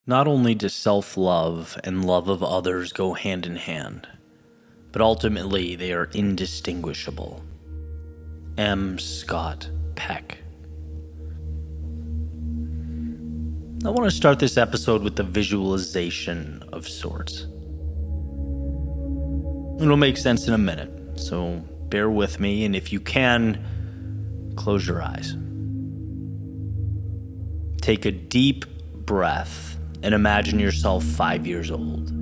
Not only does self-love and love of others go hand in hand, but ultimately they are indistinguishable. M. Scott Peck. I want to start this episode with a visualization of sorts. It'll make sense in a minute, so bear with me, and if you can, close your eyes. Take a deep breath and imagine yourself 5 years old,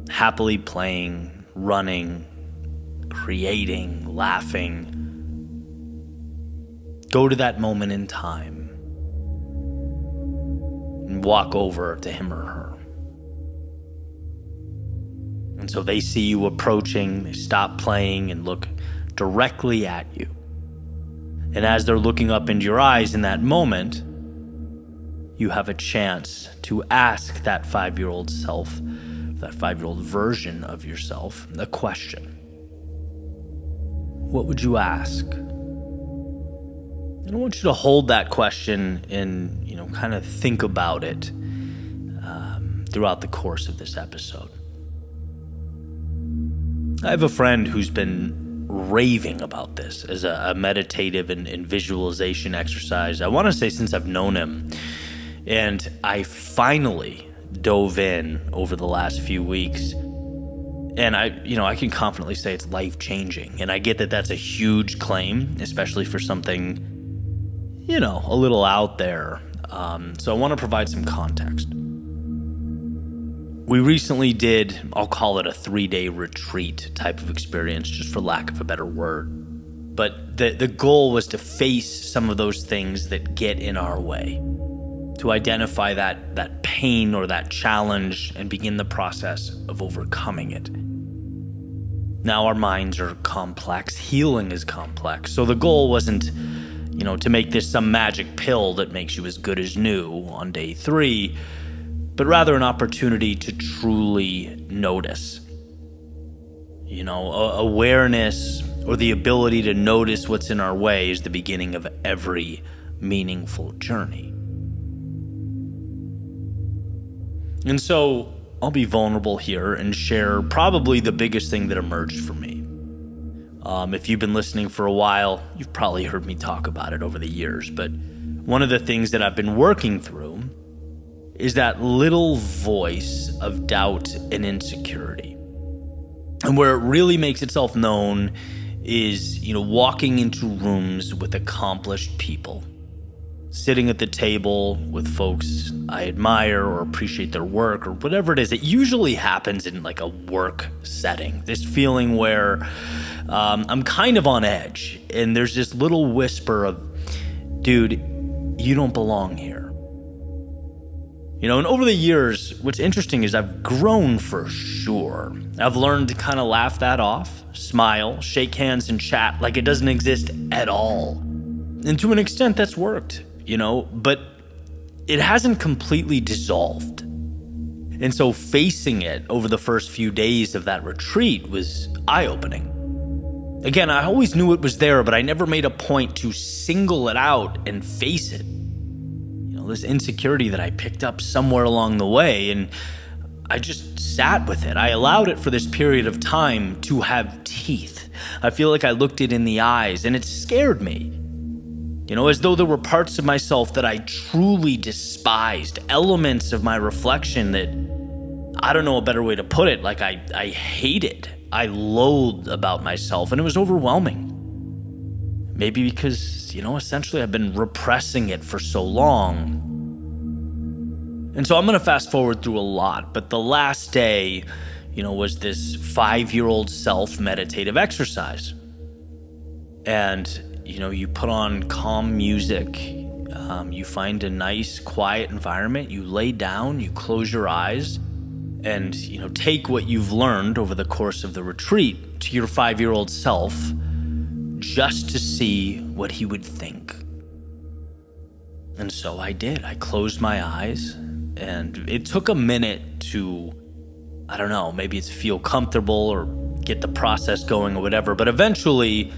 happily playing, running, creating, laughing. Go to that moment in time and walk over to him or her. And so they see you approaching, they stop playing and look directly at you. And as they're looking up into your eyes in that moment, you have a chance to ask that 5-year-old self, that 5-year-old version of yourself, a question. What would you ask? And I want you to hold that question and, kind of think about it throughout the course of this episode. I have a friend who's been raving about this as a meditative and visualization exercise. I want to say since I've known him. And I finally dove in over the last few weeks. And I can confidently say it's life-changing. And I get that that's a huge claim, especially for something, a little out there. So I want to provide some context. We recently did, I'll call it a 3-day retreat type of experience, just for lack of a better word. But the goal was to face some of those things that get in our way, to identify that pain or that challenge and begin the process of overcoming it. Now our minds are complex, healing is complex, so the goal wasn't, to make this some magic pill that makes you as good as new on day 3, but rather an opportunity to truly notice. Awareness or the ability to notice what's in our way is the beginning of every meaningful journey. And so I'll be vulnerable here and share probably the biggest thing that emerged for me. If you've been listening for a while, you've probably heard me talk about it over the years, but one of the things that I've been working through is that little voice of doubt and insecurity. And where it really makes itself known is, walking into rooms with accomplished people, sitting at the table with folks I admire or appreciate their work or whatever it is. It usually happens in like a work setting. This feeling where I'm kind of on edge and there's this little whisper of, dude, you don't belong here. And over the years, what's interesting is I've grown for sure. I've learned to kind of laugh that off, smile, shake hands and chat like it doesn't exist at all. And to an extent that's worked. But it hasn't completely dissolved. And so facing it over the first few days of that retreat was eye-opening. Again, I always knew it was there, but I never made a point to single it out and face it. This insecurity that I picked up somewhere along the way, and I just sat with it. I allowed it for this period of time to have teeth. I feel like I looked it in the eyes, and it scared me. As though there were parts of myself that I truly despised, elements of my reflection that, I don't know a better way to put it, like I hated, I loathed about myself, and it was overwhelming. Maybe because, essentially I've been repressing it for so long. And so I'm going to fast forward through a lot, but the last day, was this 5-year-old self-meditative exercise. And you put on calm music, you find a nice, quiet environment, you lay down, you close your eyes, and, take what you've learned over the course of the retreat to your 5-year-old self just to see what he would think. And so I did. I closed my eyes, and it took a minute to, I don't know, maybe it's feel comfortable or get the process going or whatever, but eventually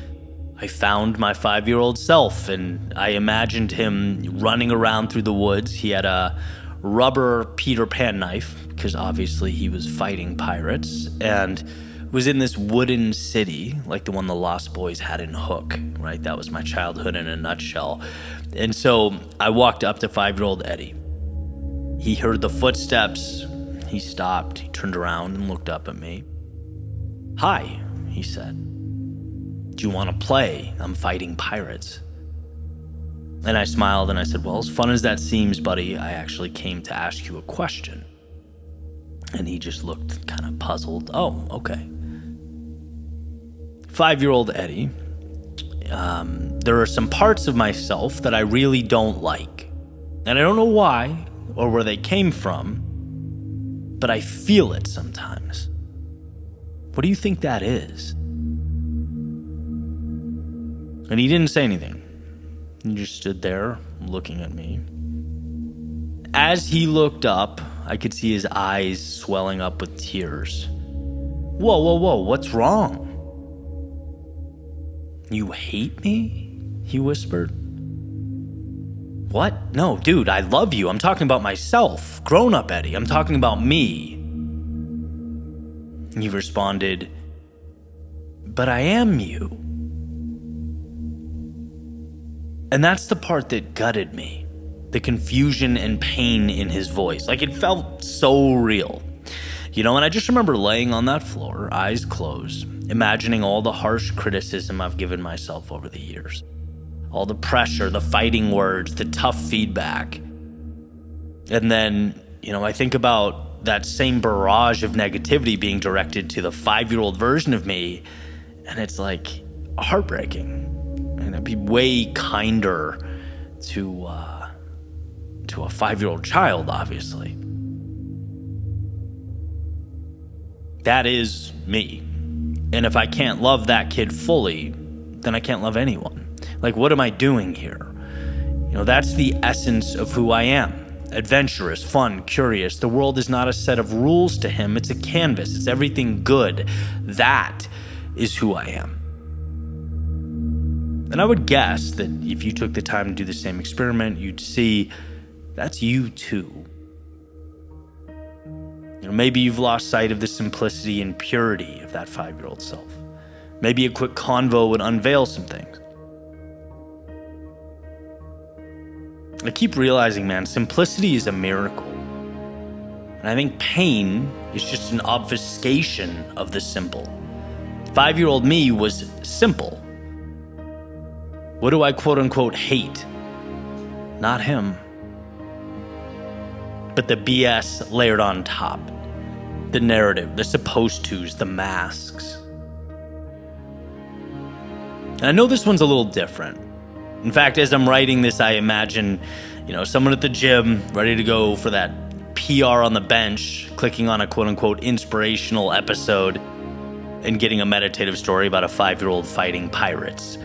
I found my 5-year-old self, and I imagined him running around through the woods. He had a rubber Peter Pan knife, because obviously he was fighting pirates, and was in this wooden city, like the one the Lost Boys had in Hook, right? That was my childhood in a nutshell. And so I walked up to 5-year-old Eddie. He heard the footsteps. He stopped. He turned around and looked up at me. "Hi," he said. "Do you want to play? I'm fighting pirates." And I smiled and I said, "Well, as fun as that seems, buddy, I actually came to ask you a question." And he just looked kind of puzzled. "Oh, okay." 5-year-old Eddie, there are some parts of myself that I really don't like. And I don't know why or where they came from, but I feel it sometimes. What do you think that is? And he didn't say anything. He just stood there looking at me. As he looked up, I could see his eyes swelling up with tears. Whoa, what's wrong?" "You hate me?" he whispered. "What? No, dude, I love you. I'm talking about myself. Grown up Eddie, I'm talking about me." He responded, "But I am you." And that's the part that gutted me. The confusion and pain in his voice. Like, it felt so real. And I just remember laying on that floor, eyes closed, imagining all the harsh criticism I've given myself over the years. All the pressure, the fighting words, the tough feedback. And then, I think about that same barrage of negativity being directed to the 5-year-old version of me, and it's like heartbreaking. And I'd be way kinder to a 5-year-old child, obviously. That is me. And if I can't love that kid fully, then I can't love anyone. Like, what am I doing here? That's the essence of who I am. Adventurous, fun, curious. The world is not a set of rules to him. It's a canvas. It's everything good. That is who I am. And I would guess that if you took the time to do the same experiment, you'd see that's you too. Maybe you've lost sight of the simplicity and purity of that 5-year-old self. Maybe a quick convo would unveil some things. I keep realizing, man, simplicity is a miracle. And I think pain is just an obfuscation of the simple. 5-year-old me was simple. What do I quote unquote hate? Not him. But the BS layered on top. The narrative, the supposed tos, the masks. And I know this one's a little different. In fact, as I'm writing this, I imagine, someone at the gym ready to go for that PR on the bench, clicking on a quote-unquote inspirational episode and getting a meditative story about a 5-year-old fighting pirates.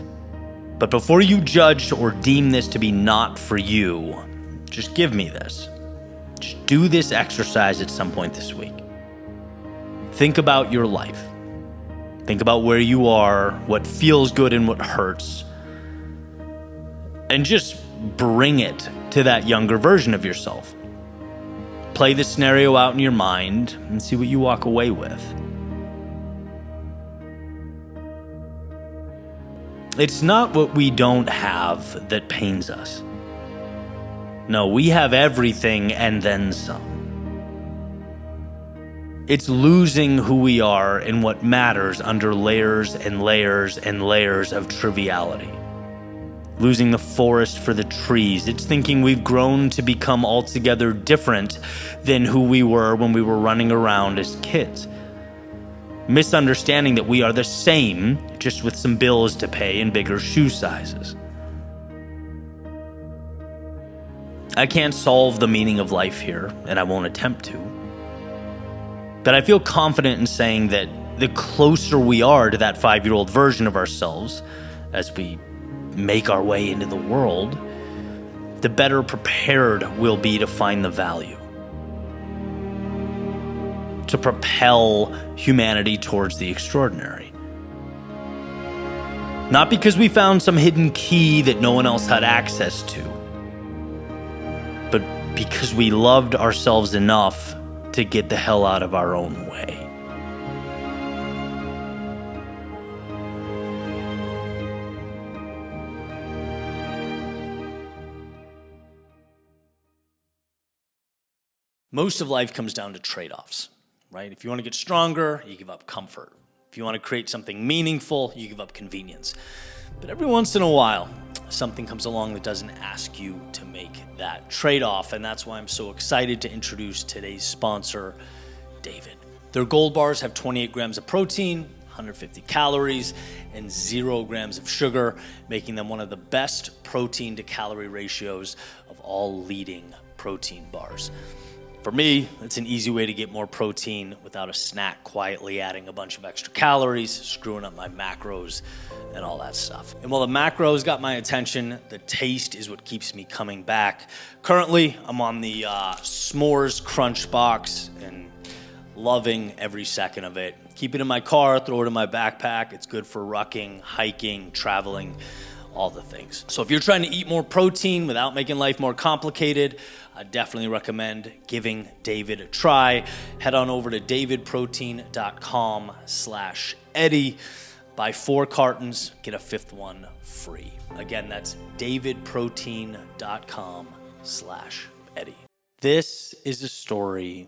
But before you judge or deem this to be not for you, just give me this. Just do this exercise at some point this week. Think about your life. Think about where you are, what feels good and what hurts. And just bring it to that younger version of yourself. Play the scenario out in your mind and see what you walk away with. It's not what we don't have that pains us. No, we have everything and then some. It's losing who we are and what matters under layers and layers and layers of triviality. Losing the forest for the trees. It's thinking we've grown to become altogether different than who we were when we were running around as kids. Misunderstanding that we are the same, just with some bills to pay and bigger shoe sizes. I can't solve the meaning of life here, and I won't attempt to. But I feel confident in saying that the closer we are to that 5-year-old version of ourselves, as we make our way into the world, the better prepared we'll be to find the value. To propel humanity towards the extraordinary. Not because we found some hidden key that no one else had access to, but because we loved ourselves enough to get the hell out of our own way. Most of life comes down to trade-offs, right? If you want to get stronger, you give up comfort. If you want to create something meaningful, you give up convenience. But every once in a while, something comes along that doesn't ask you to make that trade-off, and that's why I'm so excited to introduce today's sponsor, David. Their gold bars have 28 grams of protein, 150 calories, and 0 grams of sugar, making them one of the best protein to calorie ratios of all leading protein bars. For me, it's an easy way to get more protein without a snack quietly adding a bunch of extra calories, screwing up my macros, and all that stuff. And while the macros got my attention, the taste is what keeps me coming back. Currently, I'm on the S'mores Crunch Box and loving every second of it. Keep it in my car, throw it in my backpack. It's good for rucking, hiking, traveling, all the things. So if you're trying to eat more protein without making life more complicated, I definitely recommend giving David a try. Head on over to davidprotein.com/Eddie. Buy 4 cartons, get a 5th one free. Again, that's davidprotein.com/Eddie. This is a story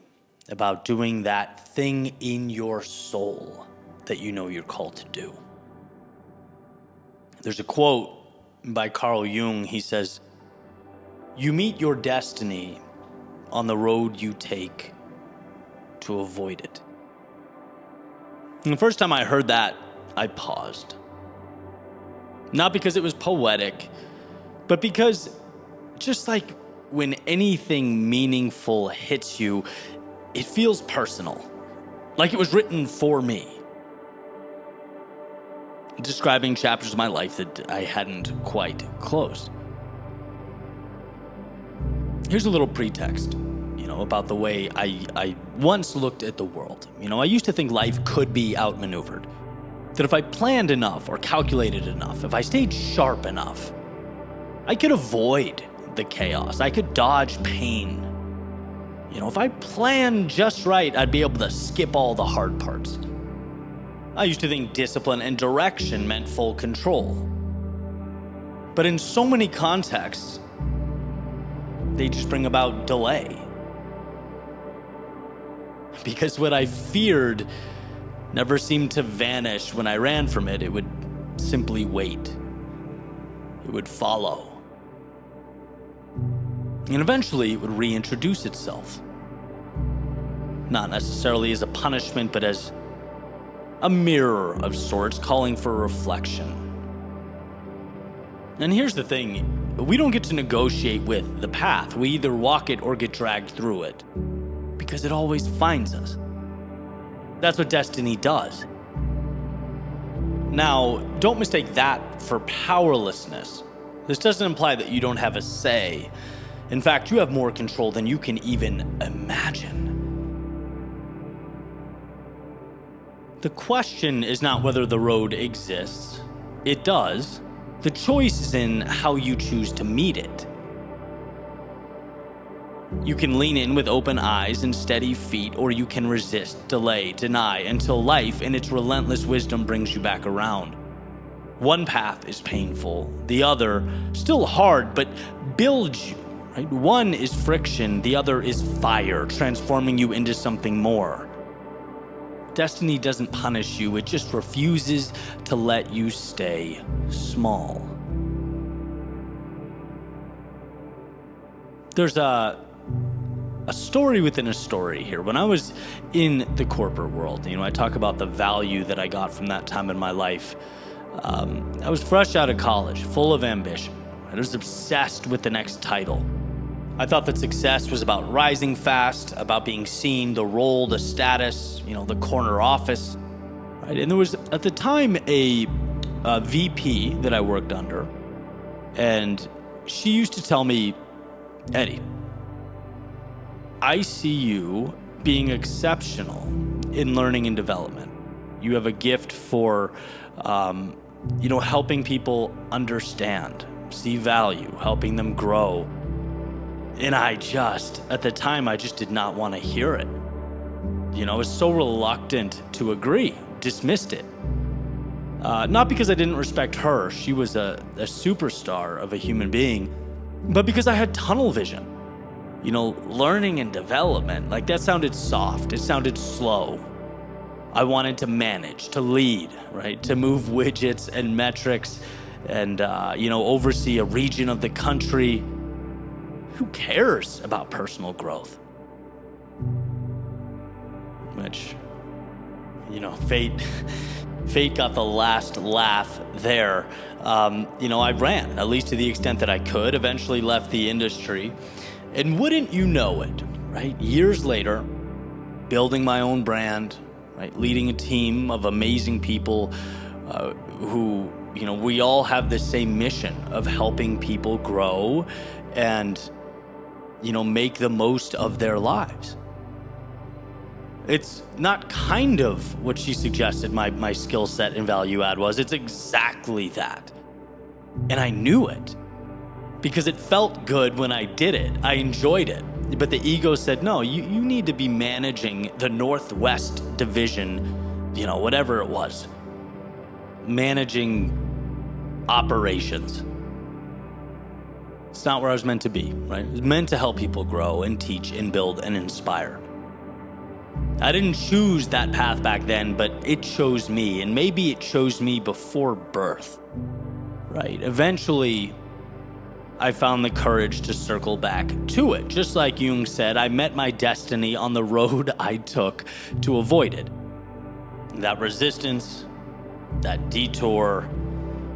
about doing that thing in your soul that you know you're called to do. There's a quote by Carl Jung. He says, "You meet your destiny on the road you take to avoid it." And the first time I heard that, I paused. Not because it was poetic, but because just like when anything meaningful hits you, it feels personal, like it was written for me. Describing chapters of my life that I hadn't quite closed. Here's a little pretext, about the way I once looked at the world. I used to think life could be outmaneuvered. That if I planned enough or calculated enough, if I stayed sharp enough, I could avoid the chaos. I could dodge pain. If I planned just right, I'd be able to skip all the hard parts. I used to think discipline and direction meant full control. But in so many contexts, they just bring about delay. Because what I feared never seemed to vanish when I ran from it. It would simply wait. It would follow. And eventually it would reintroduce itself. Not necessarily as a punishment, but as a mirror of sorts, calling for reflection. And here's the thing, we don't get to negotiate with the path. We either walk it or get dragged through it, because it always finds us. That's what destiny does. Now, don't mistake that for powerlessness. This doesn't imply that you don't have a say. In fact, you have more control than you can even imagine. The question is not whether the road exists. It does. The choice is in how you choose to meet it. You can lean in with open eyes and steady feet, or you can resist, delay, deny, until life in its relentless wisdom brings you back around. One path is painful, the other still hard, but builds you, right? One is friction, the other is fire, transforming you into something more. Destiny doesn't punish you, it just refuses to let you stay small. There's a story within a story here. When I was in the corporate world, I talk about the value that I got from that time in my life. I was fresh out of college, full of ambition. I was obsessed with the next title. I thought that success was about rising fast, about being seen, the role, the status, the corner office. Right? And there was, at the time, a VP that I worked under, and she used to tell me, "Eddie, I see you being exceptional in learning and development. You have a gift for, helping people understand, see value, helping them grow. And at the time, I just did not want to hear it. I was so reluctant to agree, dismissed it. Not because I didn't respect her, she was a superstar of a human being, but because I had tunnel vision. Learning and development, like that sounded soft, it sounded slow. I wanted to manage, to lead, right? To move widgets and metrics and, oversee a region of the country. Who cares about personal growth? Which, fate got the last laugh there. I ran, at least to the extent that I could, eventually left the industry. And wouldn't you know it, right? Years later, building my own brand, right? Leading a team of amazing people who, we all have the same mission of helping people grow and, make the most of their lives. It's not kind of what she suggested my skill set and value add was. It's exactly that. And I knew it because it felt good when I did it. I enjoyed it. But the ego said, no, you need to be managing the Northwest division, whatever it was. Managing operations. It's not where I was meant to be, right? It was meant to help people grow and teach and build and inspire. I didn't choose that path back then, but it chose me, and maybe it chose me before birth, right? Eventually, I found the courage to circle back to it. Just like Jung said, I met my destiny on the road I took to avoid it. That resistance, that detour,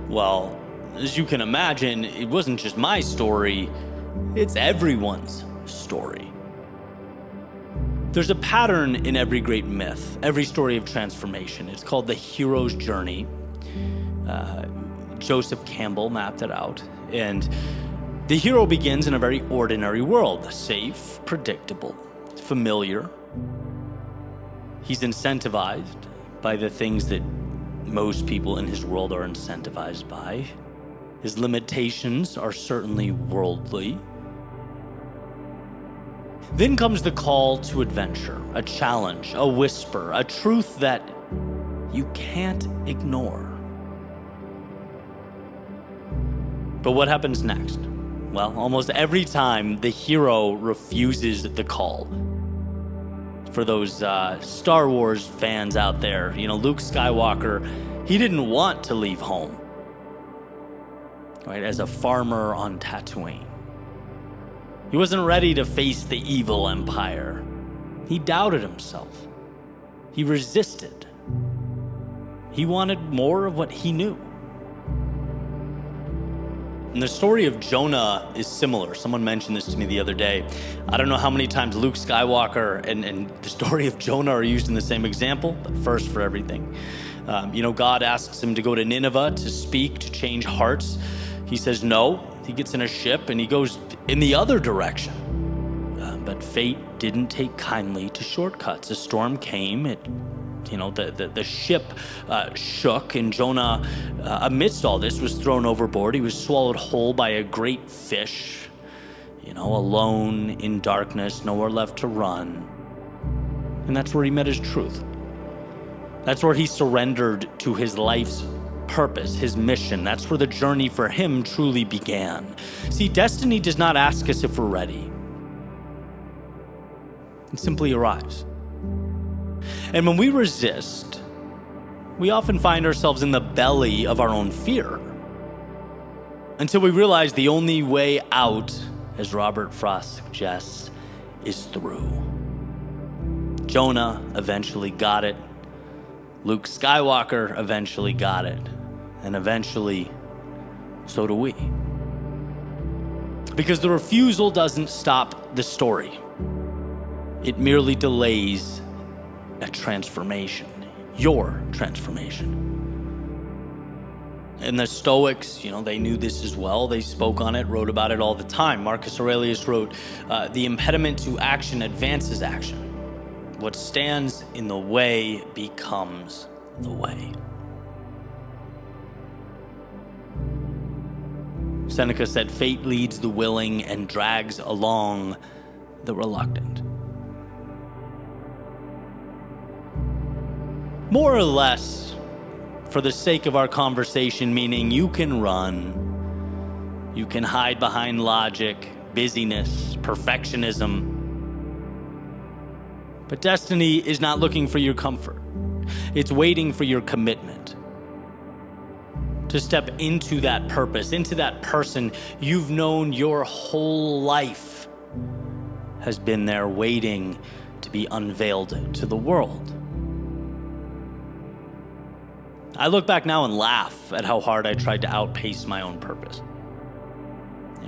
well, as you can imagine, it wasn't just my story, it's everyone's story. There's a pattern in every great myth, every story of transformation. It's called the hero's journey. Joseph Campbell mapped it out. And the hero begins in a very ordinary world, safe, predictable, familiar. He's incentivized by the things that most people in his world are incentivized by. His limitations are certainly worldly. Then comes the call to adventure, a challenge, a whisper, a truth that you can't ignore. But what happens next? Well, almost every time the hero refuses the call. For those Star Wars fans out there, Luke Skywalker, he didn't want to leave home, right? As a farmer on Tatooine. He wasn't ready to face the evil empire. He doubted himself. He resisted. He wanted more of what he knew. And the story of Jonah is similar. Someone mentioned this to me the other day. I don't know how many times Luke Skywalker and the story of Jonah are used in the same example, but first for everything. God asks him to go to Nineveh to speak, to change hearts. He says no. He gets in a ship and he goes in the other direction. But fate didn't take kindly to shortcuts. A storm came. The ship shook, and Jonah, amidst all this, was thrown overboard. He was swallowed whole by a great fish, alone in darkness, nowhere left to run. And that's where he met his truth. That's where he surrendered to his life's purpose, his mission. That's where the journey for him truly began. See, destiny does not ask us if we're ready. It simply arrives. And when we resist, we often find ourselves in the belly of our own fear until we realize the only way out, as Robert Frost suggests, is through. Jonah eventually got it. Luke Skywalker eventually got it. And eventually, so do we. Because the refusal doesn't stop the story. It merely delays a transformation, your transformation. And the Stoics, they knew this as well. They spoke on it, wrote about it all the time. Marcus Aurelius wrote, the impediment to action advances action. What stands in the way becomes the way. Seneca said, "Fate leads the willing and drags along the reluctant." More or less, for the sake of our conversation, meaning you can run, you can hide behind logic, busyness, perfectionism. But destiny is not looking for your comfort. It's waiting for your commitment to step into that purpose, into that person you've known your whole life has been there waiting to be unveiled to the world. I look back now and laugh at how hard I tried to outpace my own purpose.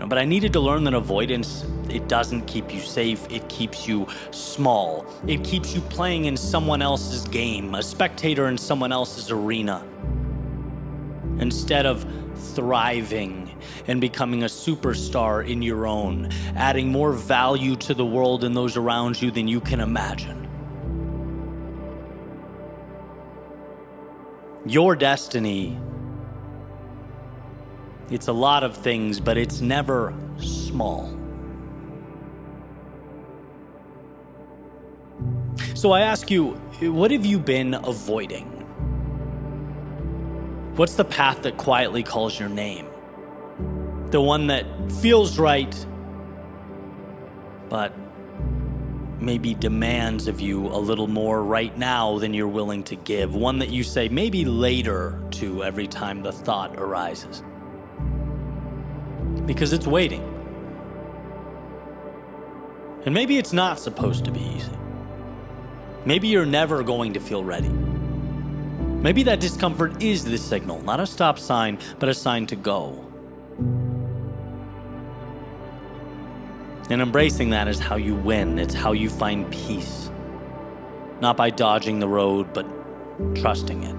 But I needed to learn that avoidance, it doesn't keep you safe, it keeps you small. It keeps you playing in someone else's game, a spectator in someone else's arena, instead of thriving and becoming a superstar in your own, adding more value to the world and those around you than you can imagine. Your destiny, it's a lot of things, but it's never small. So I ask you, what have you been avoiding? What's the path that quietly calls your name? The one that feels right, but maybe demands of you a little more right now than you're willing to give. One that you say maybe later to every time the thought arises. Because it's waiting. And maybe it's not supposed to be easy. Maybe you're never going to feel ready. Maybe that discomfort is the signal, not a stop sign, but a sign to go. And embracing that is how you win. It's how you find peace. Not by dodging the road, but trusting it.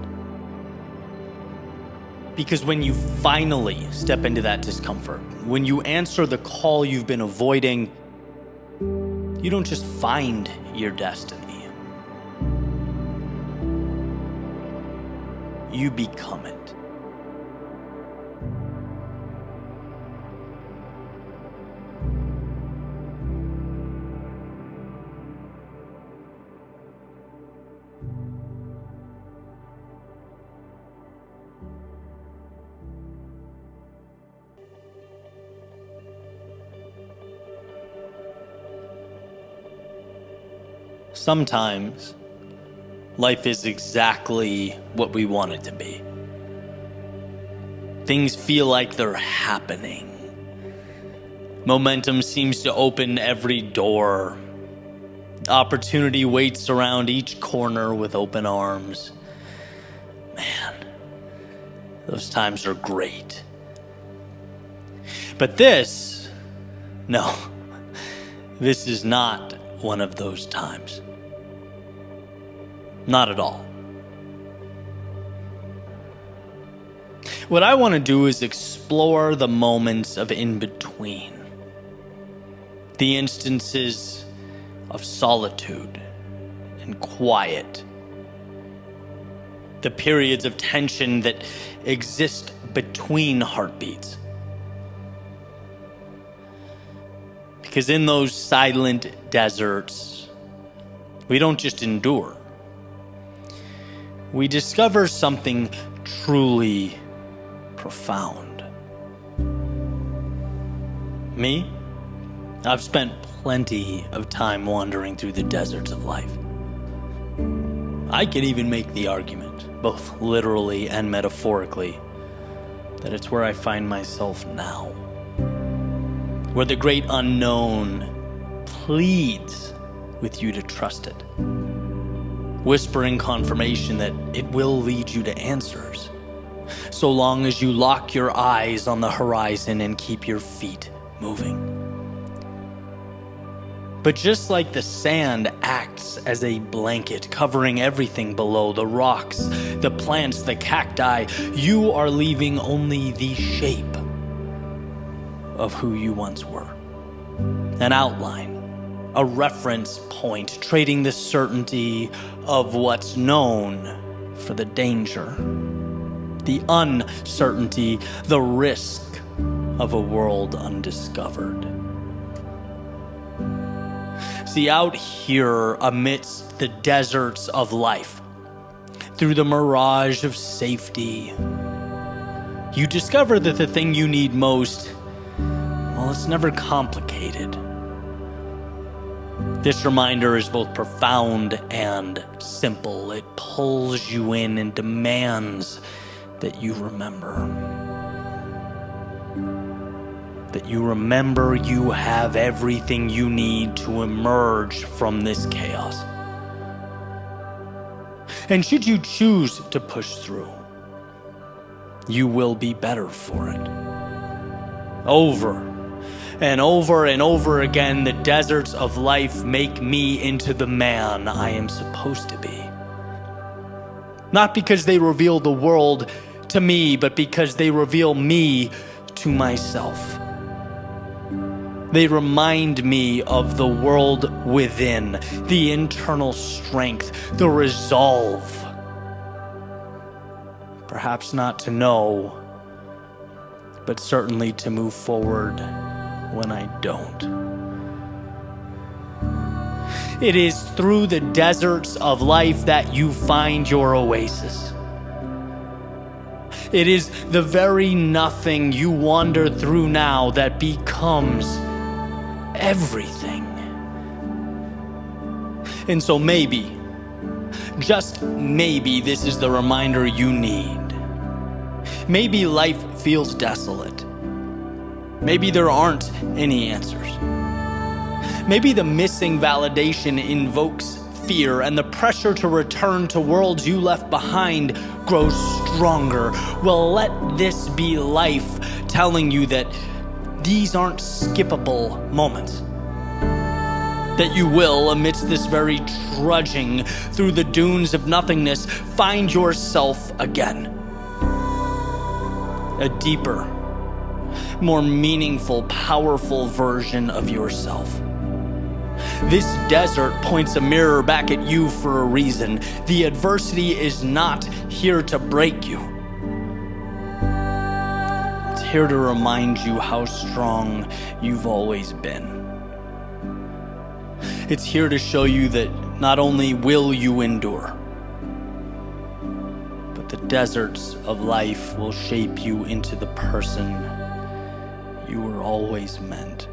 Because when you finally step into that discomfort, when you answer the call you've been avoiding, you don't just find your destiny. You become it. Sometimes, life is exactly what we want it to be. Things feel like they're happening. Momentum seems to open every door. Opportunity waits around each corner with open arms. Man, those times are great. But this is not one of those times. Not at all. What I want to do is explore the moments of in-between. The instances of solitude and quiet. The periods of tension that exist between heartbeats. Because in those silent deserts, we don't just endure. We discover something truly profound. Me? I've spent plenty of time wandering through the deserts of life. I could even make the argument, both literally and metaphorically, that it's where I find myself now. Where the great unknown pleads with you to trust it, whispering confirmation that it will lead you to answers, so long as you lock your eyes on the horizon and keep your feet moving. But just like the sand acts as a blanket covering everything below, the rocks, the plants, the cacti, you are leaving only the shape of who you once were. An outline, a reference point, trading the certainty of what's known for the danger, the uncertainty, the risk of a world undiscovered. See, out here amidst the deserts of life, through the mirage of safety, you discover that the thing you need most, well, it's never complicated. This reminder is both profound and simple. It pulls you in and demands that you remember. That you remember you have everything you need to emerge from this chaos. And should you choose to push through, you will be better for it. Over and over and over again, the deserts of life make me into the man I am supposed to be. Not because they reveal the world to me, but because they reveal me to myself. They remind me of the world within, the internal strength, the resolve. Perhaps not to know, but certainly to move forward when I don't. It is through the deserts of life that you find your oasis. It is the very nothing you wander through now that becomes everything. And so maybe, just maybe, this is the reminder you need. Maybe life feels desolate. Maybe there aren't any answers. Maybe the missing validation invokes fear, and the pressure to return to worlds you left behind grows stronger. Well, let this be life telling you that these aren't skippable moments. That you will, amidst this very trudging through the dunes of nothingness, find yourself again. A deeper, more meaningful, powerful version of yourself. This desert points a mirror back at you for a reason. The adversity is not here to break you. It's here to remind you how strong you've always been. It's here to show you that not only will you endure, but the deserts of life will shape you into the person you were always meant